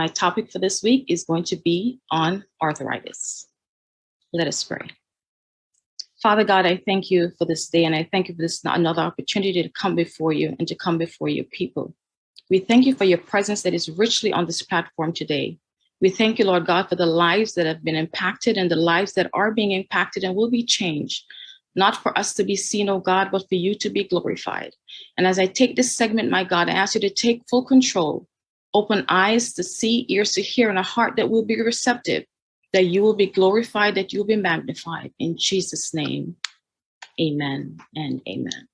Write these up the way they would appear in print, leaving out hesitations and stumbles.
my topic for this week is going to be on arthritis. Let us pray. Father God, I thank you for this day, and I thank you for this another opportunity to come before you and to come before your people. We thank you for your presence that is richly on this platform today. We thank you, Lord God, for the lives that have been impacted and the lives that are being impacted and will be changed, not for us to be seen, oh God, but for you to be glorified. And as I take this segment, my God, I ask you to take full control, open eyes to see, ears to hear, and a heart that will be receptive, that you will be glorified, that you will be magnified. In Jesus' name, amen and amen.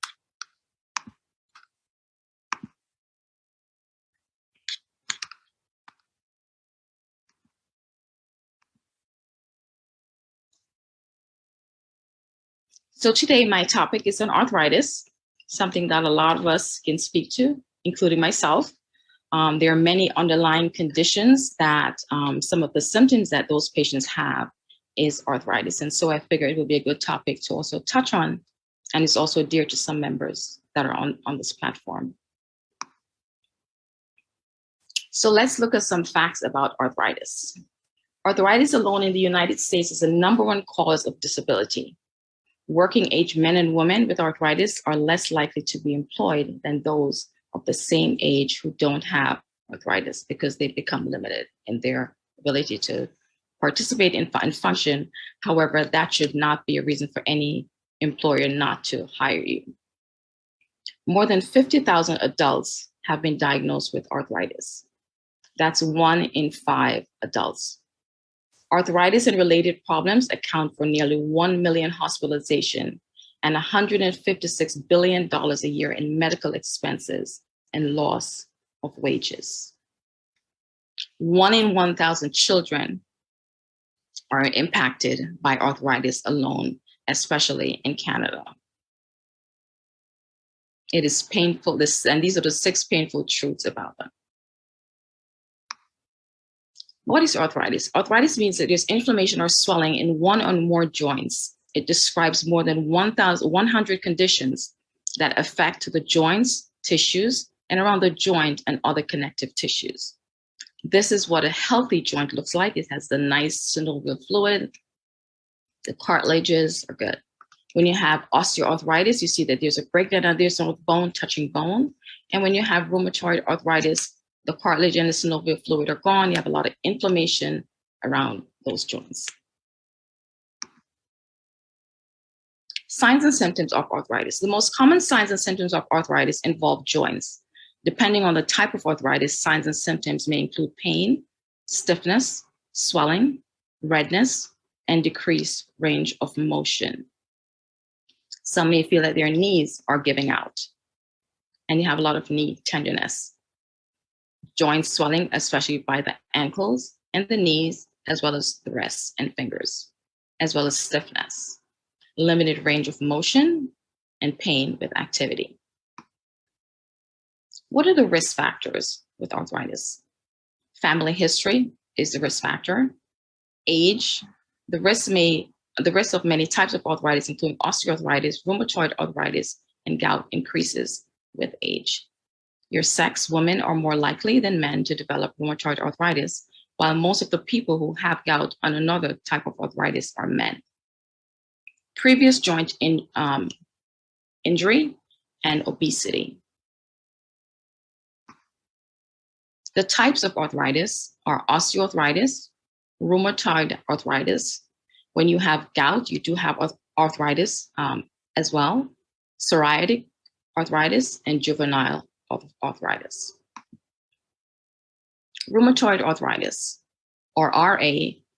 So today, my topic is on arthritis, something that a lot of us can speak to, including myself. There are many underlying conditions that some of the symptoms that those patients have is arthritis. And so I figured it would be a good topic to also touch on, and it's also dear to some members that are on this platform. So let's look at some facts about arthritis. Arthritis alone in the United States is the #1 cause of disability. Working age men and women with arthritis are less likely to be employed than those of the same age who don't have arthritis because they become limited in their ability to participate in function. However, that should not be a reason for any employer not to hire you. More than 50,000 adults have been diagnosed with arthritis. That's 1 in 5 adults. Arthritis and related problems account for nearly 1 million hospitalizations and $156 billion a year in medical expenses and loss of wages. 1 in 1,000 children are impacted by arthritis alone, especially in Canada. It is painful, and these are the 6 painful truths about them. What is arthritis? Arthritis means that there's inflammation or swelling in 1 or more joints. It describes more than 1,100 conditions that affect the joints, tissues, and around the joint and other connective tissues. This is what a healthy joint looks like. It has the nice synovial fluid. The cartilages are good. When you have osteoarthritis, you see that there's a breakdown and there's no bone touching bone. And when you have rheumatoid arthritis, the cartilage and the synovial fluid are gone. You have a lot of inflammation around those joints. Signs and symptoms of arthritis. The most common signs and symptoms of arthritis involve joints. Depending on the type of arthritis, signs and symptoms may include pain, stiffness, swelling, redness, and decreased range of motion. Some may feel that their knees are giving out, and you have a lot of knee tenderness. Joint swelling, especially by the ankles and the knees, as well as the wrists and fingers, as well as stiffness, limited range of motion, and pain with activity. What are the risk factors with arthritis? Family history is the risk factor. Age, the risk of many types of arthritis, including osteoarthritis, rheumatoid arthritis, and gout, increases with age. Your sex, women are more likely than men to develop rheumatoid arthritis, while most of the people who have gout and another type of arthritis are men. Previous joint injury and obesity. The types of arthritis are osteoarthritis, rheumatoid arthritis. When you have gout, you do have arthritis as well, psoriatic arthritis, and juvenile arthritis. Rheumatoid arthritis, or RA,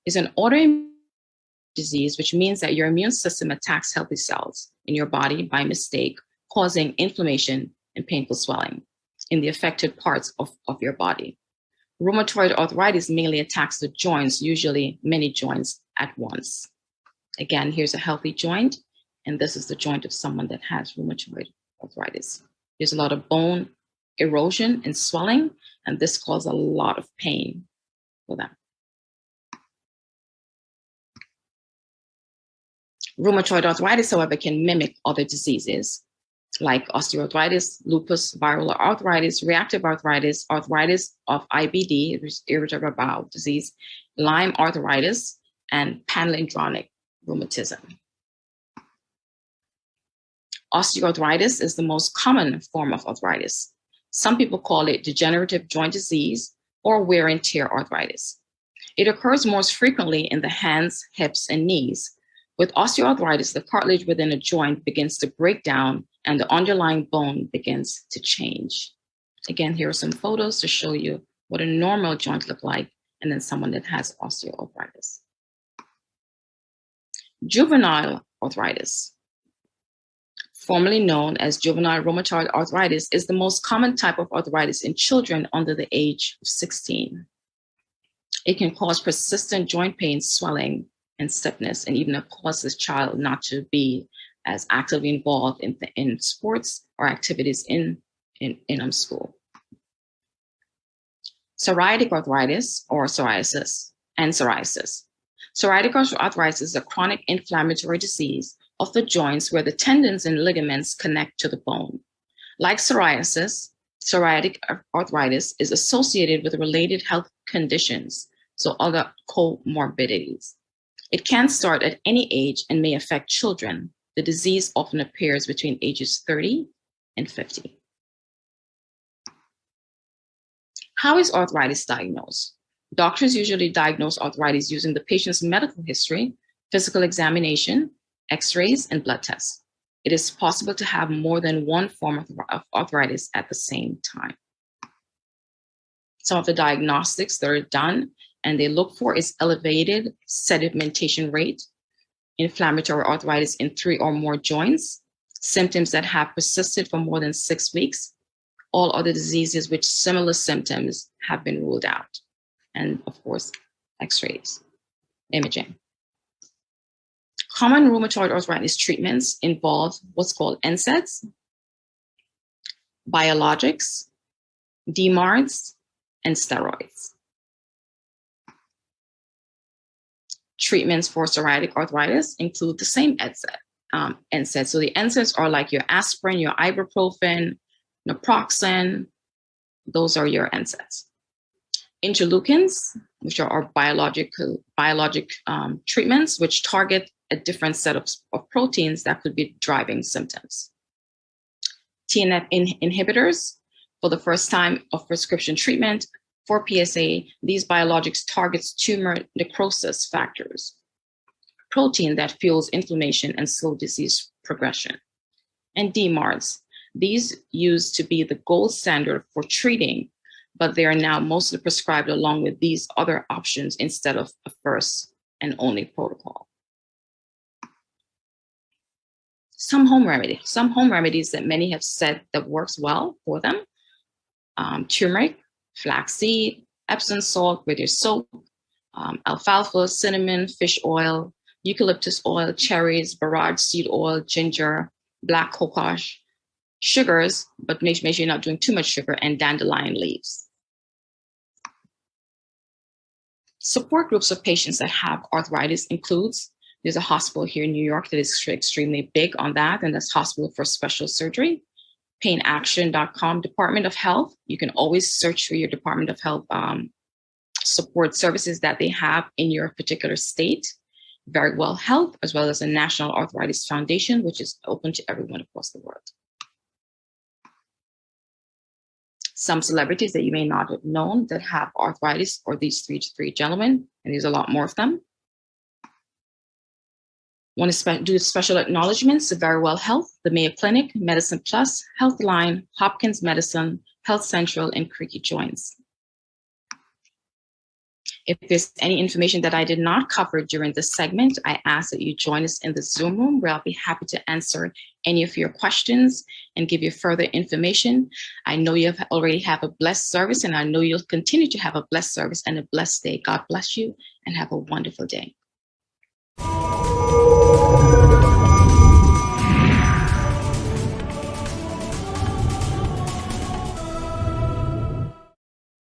is an autoimmune disease, which means that your immune system attacks healthy cells in your body by mistake, causing inflammation and painful swelling in the affected parts of your body. Rheumatoid arthritis mainly attacks the joints, usually many joints at once. Again, here's a healthy joint, and this is the joint of someone that has rheumatoid arthritis. There's a lot of bone erosion and swelling, and this causes a lot of pain for them. Rheumatoid arthritis, however, can mimic other diseases. like osteoarthritis, lupus, viral arthritis, reactive arthritis, arthritis of IBD, which is irritable bowel disease, Lyme arthritis, and palindromic rheumatism. Osteoarthritis is the most common form of arthritis. Some people call it degenerative joint disease or wear and tear arthritis. It occurs most frequently in the hands, hips, and knees. With osteoarthritis, the cartilage within a joint begins to break down and the underlying bone begins to change. Again, here are some photos to show you what a normal joint looks like and then someone that has osteoarthritis. Juvenile arthritis, formerly known as juvenile rheumatoid arthritis, is the most common type of arthritis in children under the age of 16. It can cause persistent joint pain, swelling, and stiffness, and even cause the child not to be as actively involved in sports or activities in school. Psoriatic arthritis or psoriasis and psoriasis. Psoriatic arthritis is a chronic inflammatory disease of the joints where the tendons and ligaments connect to the bone. Like psoriasis, psoriatic arthritis is associated with related health conditions, so other comorbidities. It can start at any age and may affect children. The disease often appears between ages 30 and 50. How is arthritis diagnosed? Doctors usually diagnose arthritis using the patient's medical history, physical examination, X-rays, and blood tests. It is possible to have more than one form of arthritis at the same time. Some of the diagnostics that are done and they look for is elevated sedimentation rate, inflammatory arthritis in 3 or more joints, symptoms that have persisted for more than 6 weeks. All other diseases with similar symptoms have been ruled out. And of course, X-rays, imaging. Common rheumatoid arthritis treatments involve what's called NSAIDs, biologics, DMARDs, and steroids. Treatments for psoriatic arthritis include the same NSAIDs. So the NSAIDs are like your aspirin, your ibuprofen, naproxen. Those are your NSAIDs. Interleukins, which are our biologic treatments, which target a different set of proteins that could be driving symptoms. TNF inhibitors, for the first time of prescription treatment for PSA, these biologics targets tumor necrosis factors, protein that fuels inflammation and slow disease progression. And DMARDs, these used to be the gold standard for treating, but they are now mostly prescribed along with these other options instead of a first and only protocol. Some home remedies that many have said that works well for them. Turmeric, flaxseed, Epsom salt with your soap, alfalfa, cinnamon, fish oil, eucalyptus oil, cherries, borage seed oil, ginger, black cocoa, sugars, but make sure you're not doing too much sugar, and dandelion leaves. Support groups of patients that have arthritis includes, there's a hospital here in New York that is extremely big on that, and that's Hospital for Special Surgery. PainAction.com, Department of Health. You can always search for your Department of Health support services that they have in your particular state. Very Well Health, as well as the National Arthritis Foundation, which is open to everyone across the world. Some celebrities that you may not have known that have arthritis are these three gentlemen, and there's a lot more of them. Want to do special acknowledgements to Very Well Health, the Mayo Clinic, Medicine Plus, Healthline, Hopkins Medicine, Health Central, and Creaky Joints. If there's any information that I did not cover during this segment, I ask that you join us in the Zoom room where I'll be happy to answer any of your questions and give you further information. I know you already have a blessed service, and I know you'll continue to have a blessed service and a blessed day. God bless you and have a wonderful day.